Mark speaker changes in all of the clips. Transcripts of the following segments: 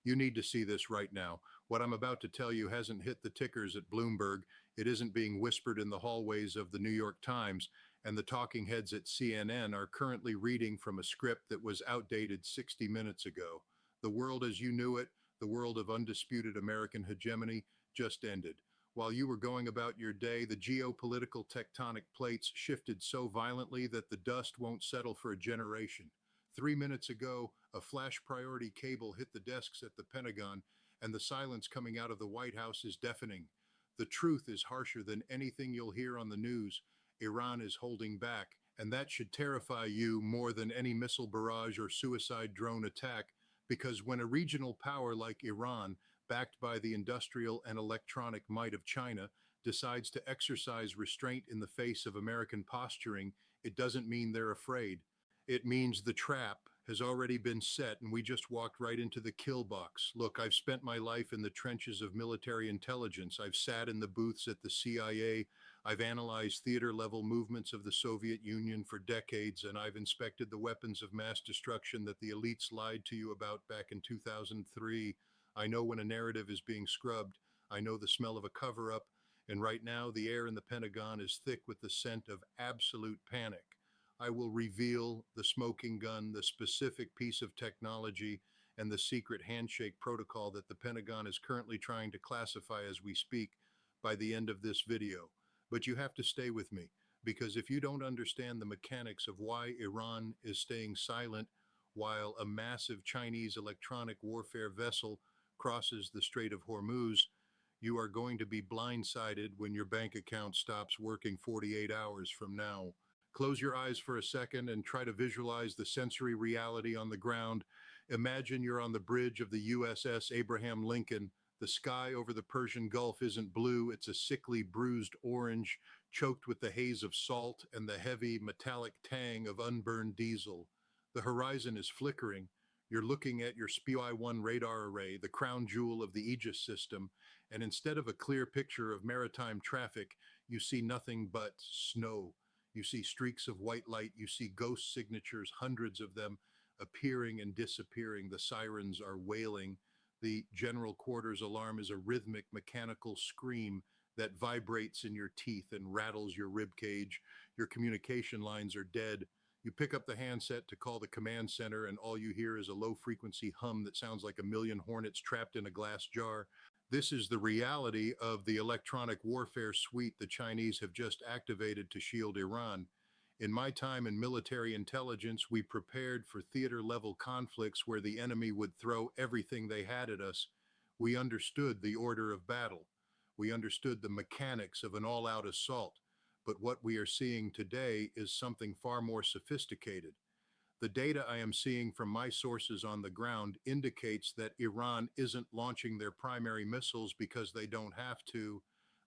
Speaker 1: You need to see this right now. What I'm about to tell you hasn't hit the tickers at Bloomberg. It isn't being whispered in the hallways of the New York Times, and the talking heads at CNN are currently reading from a script that was outdated 60 minutes ago. The world as you knew it, the world of undisputed American hegemony, just ended. While you were going about your day, the geopolitical tectonic plates shifted so violently that the dust won't settle for a generation. 3 minutes ago, a flash priority cable hit the desks at the Pentagon, and the silence coming out of the White House is deafening. The truth is harsher than anything you'll hear on the news. Iran is holding back, and that should terrify you more than any missile barrage or suicide drone attack, because when a regional power like Iran, backed by the industrial and electronic might of China, decides to exercise restraint in the face of American posturing, it doesn't mean they're afraid. It means the trap has already been set and we just walked right into the kill box. Look, I've spent my life in the trenches of military intelligence. I've sat in the booths at the CIA. I've analyzed theater-level movements of the Soviet Union for decades, and I've inspected the weapons of mass destruction that the elites lied to you about back in 2003. I know when a narrative is being scrubbed. I know the smell of a cover-up, and right now the air in the Pentagon is thick with the scent of absolute panic. I will reveal the smoking gun, the specific piece of technology, and the secret handshake protocol that the Pentagon is currently trying to classify as we speak by the end of this video. But you have to stay with me, because if you don't understand the mechanics of why Iran is staying silent while a massive Chinese electronic warfare vessel crosses the Strait of Hormuz, you are going to be blindsided when your bank account stops working 48 hours from now. Close your eyes for a second and try to visualize the sensory reality on the ground. Imagine you're on the bridge of the USS Abraham Lincoln. The sky over the Persian Gulf isn't blue, it's a sickly, bruised orange, choked with the haze of salt and the heavy, metallic tang of unburned diesel. The horizon is flickering. You're looking at your SPY-1 radar array, the crown jewel of the Aegis system, and instead of a clear picture of maritime traffic, you see nothing but snow. You see streaks of white light, you see ghost signatures, hundreds of them appearing and disappearing. The sirens are wailing. The general quarters alarm is a rhythmic mechanical scream that vibrates in your teeth and rattles your rib cage. Your communication lines are dead. You pick up the handset to call the command center, and all you hear is a low-frequency hum that sounds like a million hornets trapped in a glass jar. This is the reality of the electronic warfare suite the Chinese have just activated to shield Iran. In my time in military intelligence, we prepared for theater-level conflicts where the enemy would throw everything they had at us. We understood the order of battle. We understood the mechanics of an all-out assault. But what we are seeing today is something far more sophisticated. The data I am seeing from my sources on the ground indicates that Iran isn't launching their primary missiles because they don't have to.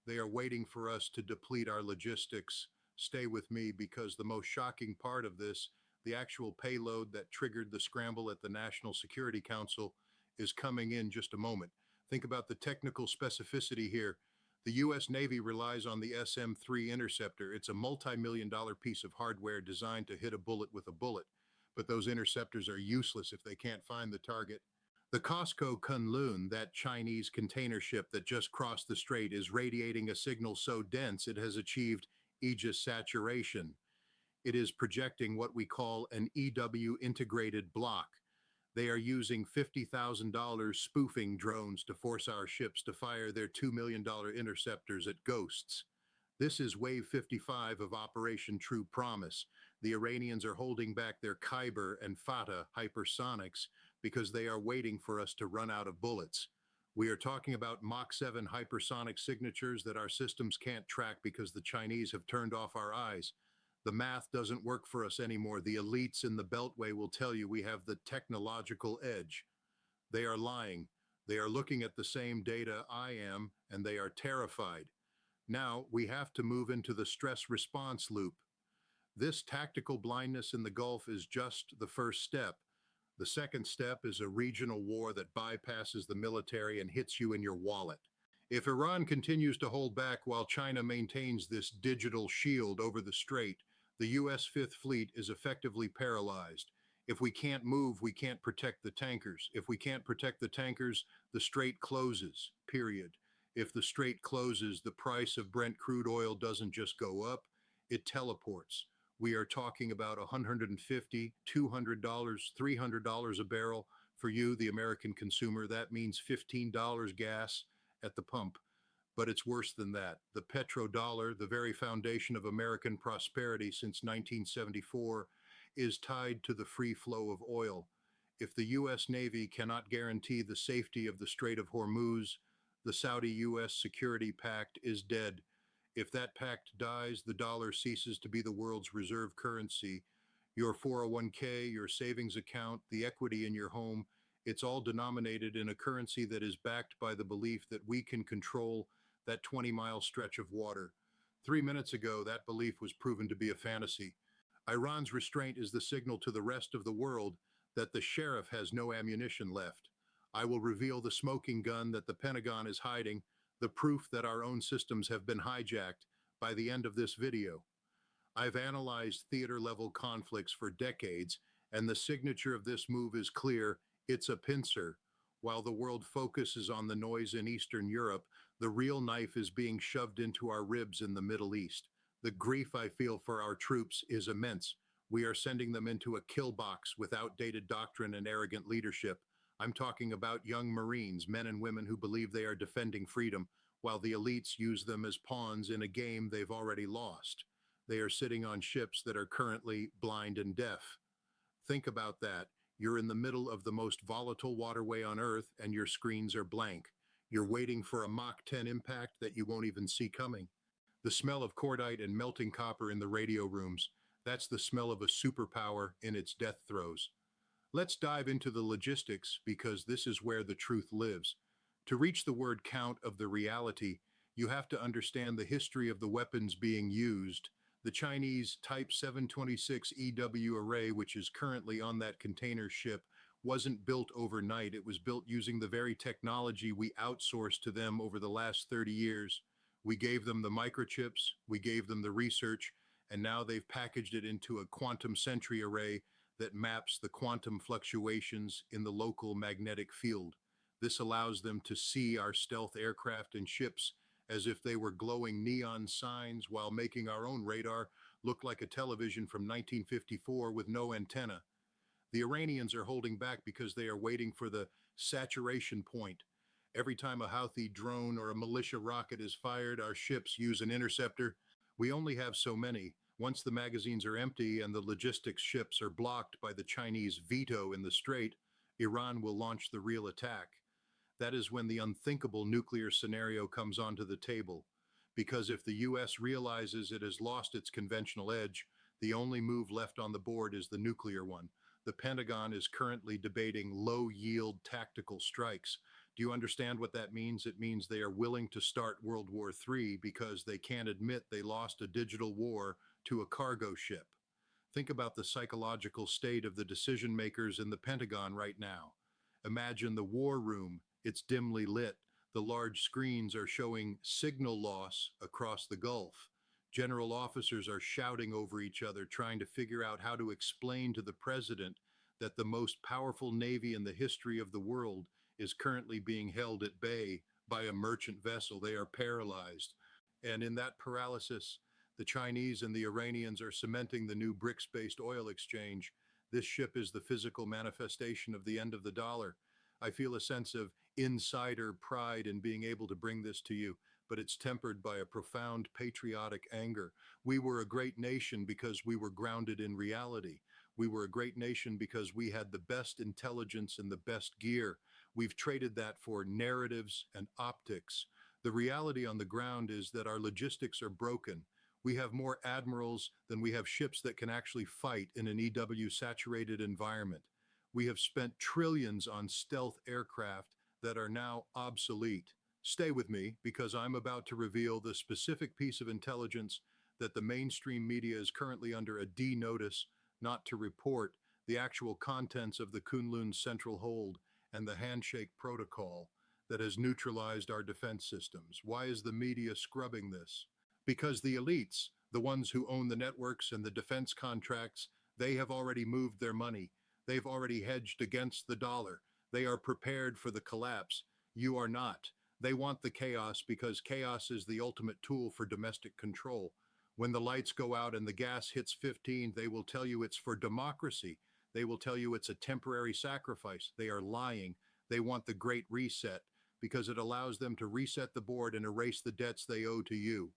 Speaker 1: They are waiting for us to deplete our logistics. Stay with me, because the most shocking part of this, the actual payload that triggered the scramble at the National Security Council, is coming in just a moment. Think about the technical specificity here. The U.S. Navy relies on the SM-3 interceptor. It's a multi-million-dollar piece of hardware designed to hit a bullet with a bullet. But those interceptors are useless if they can't find the target. The COSCO Kunlun, that Chinese container ship that just crossed the strait, is radiating a signal so dense it has achieved Aegis saturation. It is projecting what we call an EW integrated block. They are using $50,000 spoofing drones to force our ships to fire their $2 million interceptors at ghosts. This is Wave 55 of Operation True Promise. The Iranians are holding back their Khyber and Fatah hypersonics because they are waiting for us to run out of bullets. We are talking about Mach 7 hypersonic signatures that our systems can't track because the Chinese have turned off our eyes. The math doesn't work for us anymore. The elites in the Beltway will tell you we have the technological edge. They are lying. They are looking at the same data I am, and they are terrified. Now, we have to move into the stress response loop. This tactical blindness in the Gulf is just the first step. The second step is a regional war that bypasses the military and hits you in your wallet. If Iran continues to hold back while China maintains this digital shield over the strait, the U.S. Fifth Fleet is effectively paralyzed. If we can't move, we can't protect the tankers. If we can't protect the tankers, the strait closes, period. If the strait closes, the price of Brent crude oil doesn't just go up, it teleports. We are talking about $150, $200, $300 a barrel for you, the American consumer. That means $15 gas at the pump. But it's worse than that. The petrodollar, the very foundation of American prosperity since 1974, is tied to the free flow of oil. If the U.S. Navy cannot guarantee the safety of the Strait of Hormuz, the Saudi-U.S. security pact is dead. If that pact dies, the dollar ceases to be the world's reserve currency. Your 401k, your savings account, the equity in your home, it's all denominated in a currency that is backed by the belief that we can control that 20-mile stretch of water. 3 minutes ago, that belief was proven to be a fantasy. Iran's restraint is the signal to the rest of the world that the sheriff has no ammunition left. I will reveal the smoking gun that the Pentagon is hiding, the proof that our own systems have been hijacked by the end of this video. I've analyzed theater-level conflicts for decades, and the signature of this move is clear. It's a pincer. While the world focuses on the noise in Eastern Europe, the real knife is being shoved into our ribs in the Middle East. The grief I feel for our troops is immense. We are sending them into a kill box with outdated doctrine and arrogant leadership. I'm talking about young Marines, men and women who believe they are defending freedom, while the elites use them as pawns in a game they've already lost. They are sitting on ships that are currently blind and deaf. Think about that. You're in the middle of the most volatile waterway on Earth, and your screens are blank. You're waiting for a Mach 10 impact that you won't even see coming. The smell of cordite and melting copper in the radio rooms, that's the smell of a superpower in its death throes. Let's dive into the logistics, because this is where the truth lives. To reach the word count of the reality, you have to understand the history of the weapons being used. The Chinese Type 726 EW array, which is currently on that container ship, wasn't built overnight. It was built using the very technology we outsourced to them over the last 30 years. We gave them the microchips, we gave them the research, and now they've packaged it into a quantum sentry array that maps the quantum fluctuations in the local magnetic field. This allows them to see our stealth aircraft and ships as if they were glowing neon signs, while making our own radar look like a television from 1954 with no antenna. The Iranians are holding back because they are waiting for the saturation point. Every time a Houthi drone or a militia rocket is fired, our ships use an interceptor. We only have so many. Once the magazines are empty and the logistics ships are blocked by the Chinese veto in the strait, Iran will launch the real attack. That is when the unthinkable nuclear scenario comes onto the table. Because if the US realizes it has lost its conventional edge, the only move left on the board is the nuclear one. The Pentagon is currently debating low-yield tactical strikes. Do you understand what that means? It means they are willing to start World War III because they can't admit they lost a digital war to a cargo ship. Think about the psychological state of the decision makers in the Pentagon right now. Imagine the war room. It's dimly lit. The large screens are showing signal loss across the Gulf. General officers are shouting over each other, trying to figure out how to explain to the president that the most powerful navy in the history of the world is currently being held at bay by a merchant vessel. They are paralyzed. And in that paralysis, the Chinese and the Iranians are cementing the new BRICS-based oil exchange. This ship is the physical manifestation of the end of the dollar. I feel a sense of insider pride in being able to bring this to you, but it's tempered by a profound patriotic anger. We were a great nation because we were grounded in reality. We were a great nation because we had the best intelligence and the best gear. We've traded that for narratives and optics. The reality on the ground is that our logistics are broken. We have more admirals than we have ships that can actually fight in an EW-saturated environment. We have spent trillions on stealth aircraft that are now obsolete. Stay with me, because I'm about to reveal the specific piece of intelligence that the mainstream media is currently under a D notice not to report, the actual contents of the Kunlun Central Hold and the handshake protocol that has neutralized our defense systems. Why is the media scrubbing this? Because the elites, the ones who own the networks and the defense contracts, they have already moved their money. They've already hedged against the dollar. They are prepared for the collapse. You are not. They want the chaos because chaos is the ultimate tool for domestic control. When the lights go out and the gas hits 15, they will tell you it's for democracy. They will tell you it's a temporary sacrifice. They are lying. They want the Great Reset because it allows them to reset the board and erase the debts they owe to you.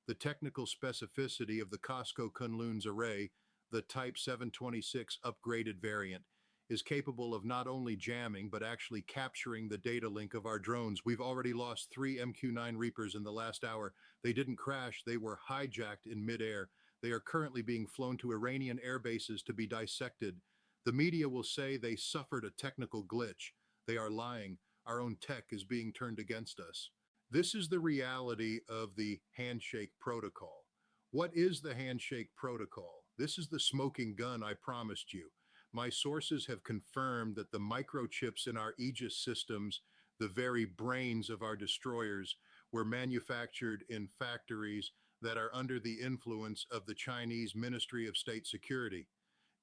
Speaker 1: The technical specificity of the Costco Kunlun's array, the Type 726 upgraded variant, is capable of not only jamming but actually capturing the data link of our drones. We've already lost 3 MQ-9 Reapers in the last hour. They didn't crash, they were hijacked in midair. They are currently being flown to Iranian air bases to be dissected. The media will say they suffered a technical glitch. They are lying. Our own tech is being turned against us. This is the reality of the handshake protocol. What is the handshake protocol? This is the smoking gun I promised you. My sources have confirmed that the microchips in our Aegis systems, the very brains of our destroyers, were manufactured in factories that are under the influence of the Chinese Ministry of State Security.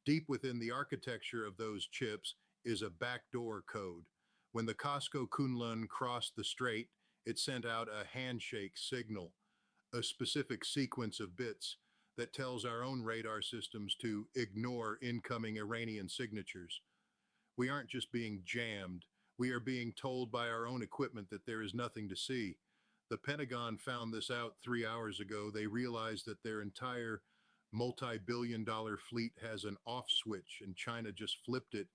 Speaker 1: Deep within the architecture of those chips is a backdoor code. When the Costco Kunlun crossed the strait, it sent out a handshake signal, a specific sequence of bits that tells our own radar systems to ignore incoming Iranian signatures. We aren't just being jammed, we are being told by our own equipment that there is nothing to see. The Pentagon found this out 3 hours ago. They realized that their entire multi-billion-dollar fleet has an off switch and China just flipped it.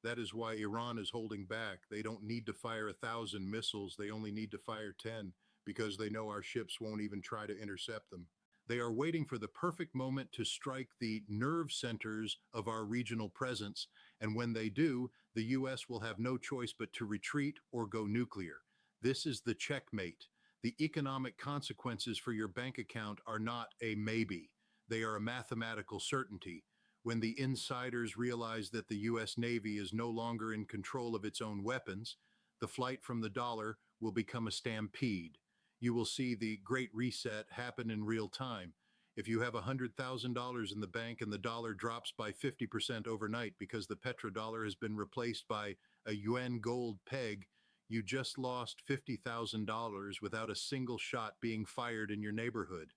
Speaker 1: That is why Iran is holding back. They don't need to fire 1,000 missiles, they only need to fire 10 because they know our ships won't even try to intercept them. They are waiting for the perfect moment to strike the nerve centers of our regional presence, and when they do, the US will have no choice but to retreat or go nuclear. This is the checkmate. The economic consequences for your bank account are not a maybe. They are a mathematical certainty. When the insiders realize that the US Navy is no longer in control of its own weapons, the flight from the dollar will become a stampede. You will see the Great Reset happen in real time. If you have $100,000 in the bank and the dollar drops by 50% overnight because the petrodollar has been replaced by a yuan gold peg, you just lost $50,000 without a single shot being fired in your neighborhood.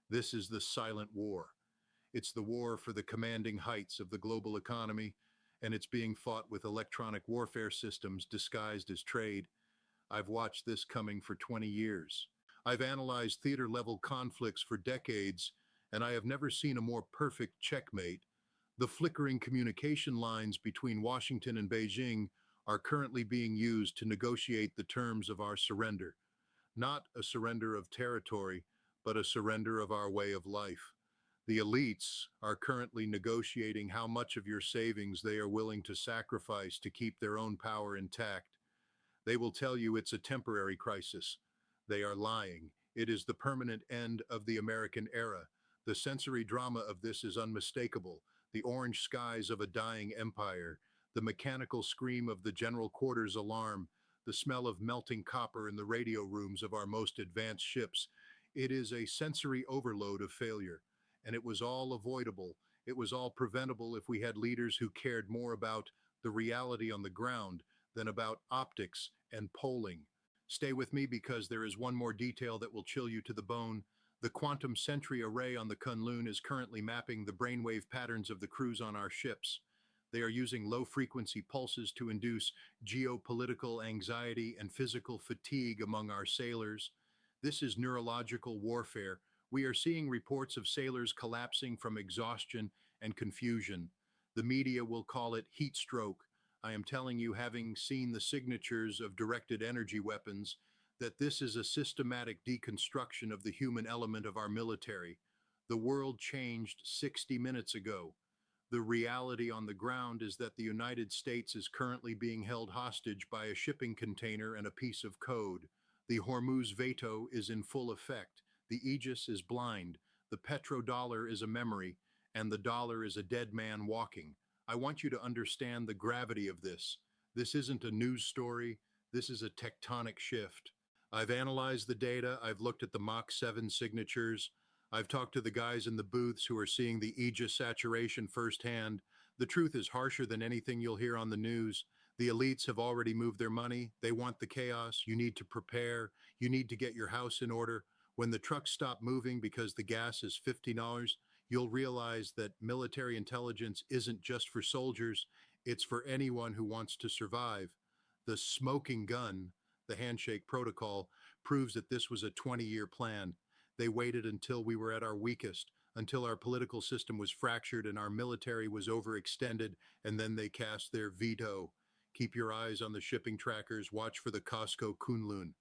Speaker 1: This is the silent war. It's the war for the commanding heights of the global economy, and it's being fought with electronic warfare systems disguised as trade. I've watched this coming for 20 years. I've analyzed theater-level conflicts for decades, and I have never seen a more perfect checkmate. The flickering communication lines between Washington and Beijing are currently being used to negotiate the terms of our surrender. Not a surrender of territory, but a surrender of our way of life. The elites are currently negotiating how much of your savings they are willing to sacrifice to keep their own power intact. They will tell you it's a temporary crisis. They are lying. It is the permanent end of the American era. The sensory drama of this is unmistakable. The orange skies of a dying empire, the mechanical scream of the general quarters alarm, the smell of melting copper in the radio rooms of our most advanced ships. It is a sensory overload of failure, and it was all avoidable. It was all preventable if we had leaders who cared more about the reality on the ground than about optics and polling. Stay with me because there is one more detail that will chill you to the bone. The quantum sentry array on the Kunlun is currently mapping the brainwave patterns of the crews on our ships. They are using low-frequency pulses to induce geopolitical anxiety and physical fatigue among our sailors. This is neurological warfare. We are seeing reports of sailors collapsing from exhaustion and confusion. The media will call it heat stroke. I am telling you, having seen the signatures of directed energy weapons, that this is a systematic deconstruction of the human element of our military. The world changed 60 minutes ago. The reality on the ground is that the United States is currently being held hostage by a shipping container and a piece of code. The Hormuz veto is in full effect. The Aegis is blind. The petrodollar is a memory, and the dollar is a dead man walking. I want you to understand the gravity of this. This isn't a news story. This is a tectonic shift. I've analyzed the data. I've looked at the Mach 7 signatures. I've talked to the guys in the booths who are seeing the Aegis saturation firsthand. The truth is harsher than anything you'll hear on the news. The elites have already moved their money. They want the chaos. You need to prepare. You need to get your house in order. When the trucks stop moving because the gas is $50, you'll realize that military intelligence isn't just for soldiers, it's for anyone who wants to survive. The smoking gun, the handshake protocol, proves that this was a 20-year plan. They waited until we were at our weakest, until our political system was fractured and our military was overextended, and then they cast their veto. Keep your eyes on the shipping trackers. Watch for the Costco Kunlun.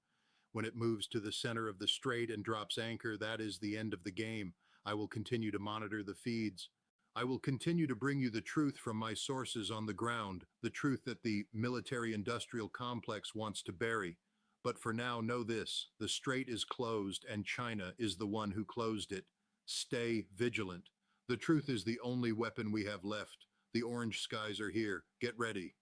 Speaker 1: When it moves to the center of the strait and drops anchor, that is the end of the game. I will continue to monitor the feeds. I will continue to bring you the truth from my sources on the ground, the truth that the military-industrial complex wants to bury. But for now, know this: the strait is closed and China is the one who closed it. Stay vigilant. The truth is the only weapon we have left. The orange skies are here. Get ready.